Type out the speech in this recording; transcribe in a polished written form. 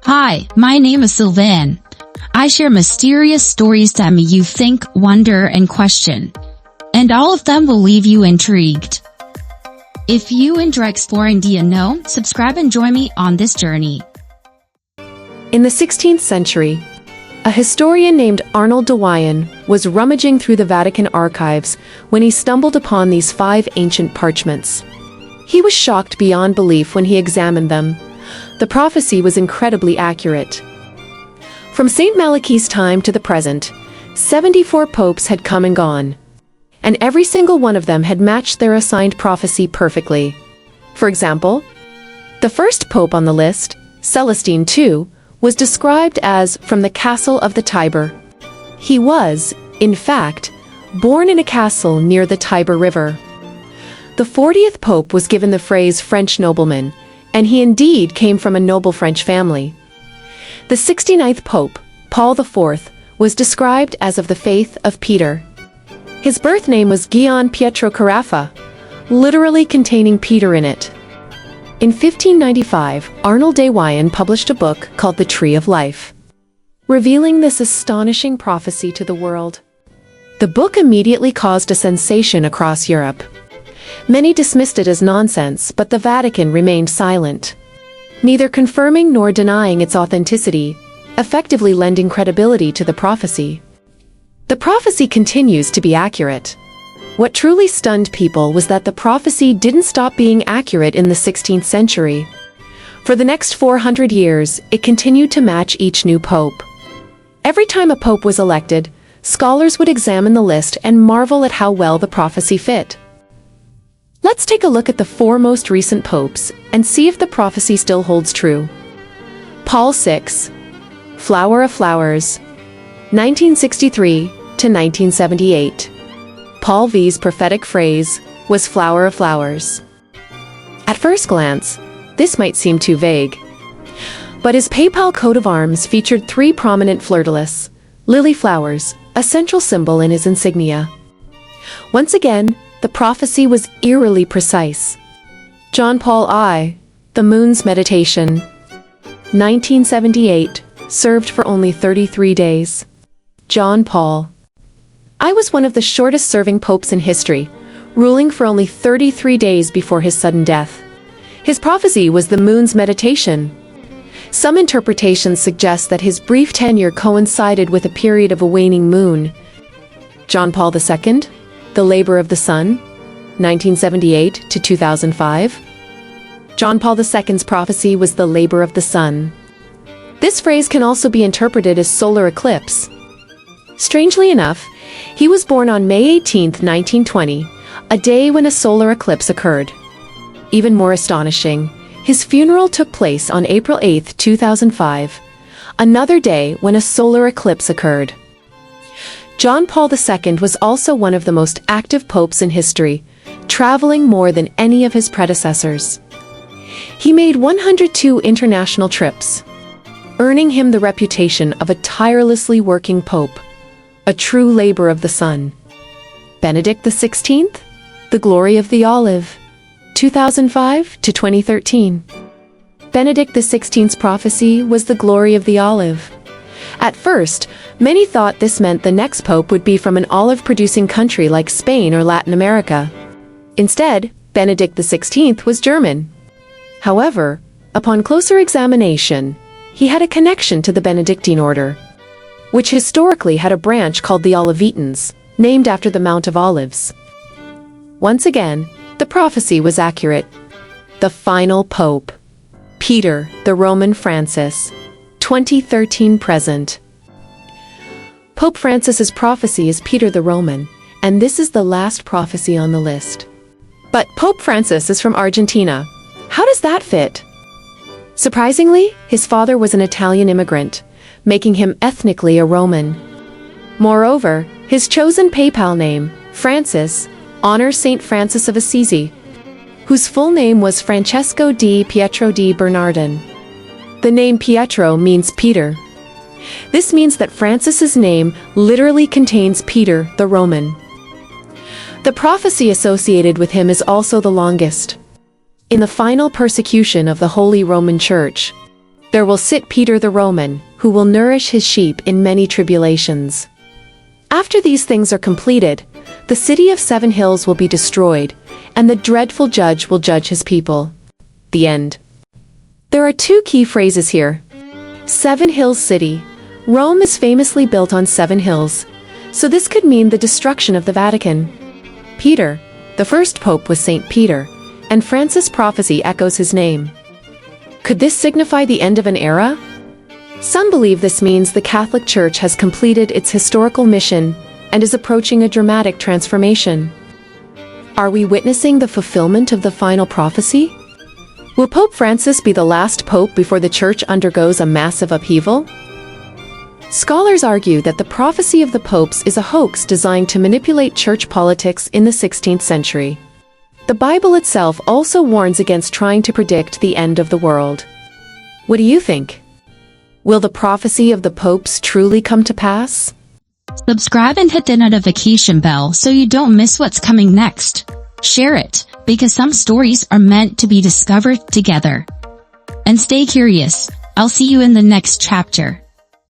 Hi, my name is Sylvain. I share mysterious stories that make you think, wonder, and question. And all of them will leave you intrigued. If you enjoy exploring the unknown, subscribe and join me on this journey. In the 16th century, a historian named Arnold de Wyon was rummaging through the Vatican archives when he stumbled upon these 5 ancient parchments. He was shocked beyond belief when he examined them. The prophecy was incredibly accurate. From Saint Malachy's time to the present, 74 popes had come and gone, and every single one of them had matched their assigned prophecy perfectly. For example, the first pope on the list, Celestine II, was described as from the castle of the Tiber. He was, in fact, born in a castle near the Tiber River. The 40th pope was given the phrase French nobleman, and he indeed came from a noble French family. The 69th pope, Paul IV, was described as of the faith of Peter. His birth name was Gian Pietro Carafa, literally containing Peter in it. In 1595, Arnold de Wyon published a book called The Tree of Life, revealing this astonishing prophecy to the world. The book immediately caused a sensation across Europe. Many dismissed it as nonsense, but the Vatican remained silent, neither confirming nor denying its authenticity, effectively lending credibility to the prophecy. The prophecy continues to be accurate. What truly stunned people was that the prophecy didn't stop being accurate in the 16th century. For the next 400 years, it continued to match each new pope. Every time a pope was elected, scholars would examine the list and marvel at how well the prophecy fit. Let's take a look at the 4 most recent popes and see if the prophecy still holds true. Paul VI, Flower of Flowers, 1963 to 1978. Paul V's prophetic phrase was Flower of Flowers. At first glance, this might seem too vague. But his papal coat of arms featured 3 prominent fleur-de-lis, lily flowers, a central symbol in his insignia. Once again, the prophecy was eerily precise. John Paul I, The Moon's Meditation, 1978, served for only 33 days. John Paul I was one of the shortest-serving popes in history, ruling for only 33 days before his sudden death. His prophecy was the moon's meditation. Some interpretations suggest that his brief tenure coincided with a period of a waning moon. John Paul II, The Labor of the Sun, 1978 to 2005. John Paul II's prophecy was the labor of the sun. This phrase can also be interpreted as solar eclipse. Strangely enough, he was born on May 18, 1920, a day when a solar eclipse occurred. Even more astonishing, his funeral took place on April 8, 2005, another day when a solar eclipse occurred. John Paul II was also one of the most active popes in history, traveling more than any of his predecessors. He made 102 international trips, earning him the reputation of a tirelessly working pope, a true labor of the sun. Benedict XVI, The Glory of the Olive, 2005 to 2013. Benedict XVI's prophecy was the glory of the olive. At first, many thought this meant the next pope would be from an olive-producing country like Spain or Latin America. Instead, Benedict XVI was German. However, upon closer examination, he had a connection to the Benedictine order, which historically had a branch called the Olivetans, named after the Mount of Olives. Once again, the prophecy was accurate. The final pope, Peter the Roman Francis, 2013 present. Pope Francis's prophecy is Peter the Roman, and this is the last prophecy on the list. But Pope Francis is from Argentina. How does that fit? Surprisingly, his father was an Italian immigrant, making him ethnically a Roman. Moreover, his chosen papal name, Francis, honors Saint Francis of Assisi, whose full name was Francesco di Pietro di Bernardin. The name Pietro means Peter. This means that Francis's name literally contains Peter the Roman. The prophecy associated with him is also the longest. In the final persecution of the Holy Roman Church, There will sit Peter the Roman, who will nourish his sheep in many tribulations. After these things are completed, the city of 7 hills will be destroyed, and the dreadful judge will judge his people. The end. There are 2 key phrases here. 7 hills city. Rome is famously built on 7 hills, so this could mean the destruction of the Vatican. Peter, the first pope was Saint Peter, and Francis' prophecy echoes his name. Could this signify the end of an era? Some believe this means the Catholic Church has completed its historical mission and is approaching a dramatic transformation. Are we witnessing the fulfillment of the final prophecy? Will Pope Francis be the last pope before the Church undergoes a massive upheaval? Scholars argue that the prophecy of the popes is a hoax designed to manipulate church politics in the 16th century. The Bible itself also warns against trying to predict the end of the world. What do you think? Will the prophecy of the popes truly come to pass? Subscribe and hit the notification bell so you don't miss what's coming next. Share it, because some stories are meant to be discovered together. And stay curious. I'll see you in the next chapter.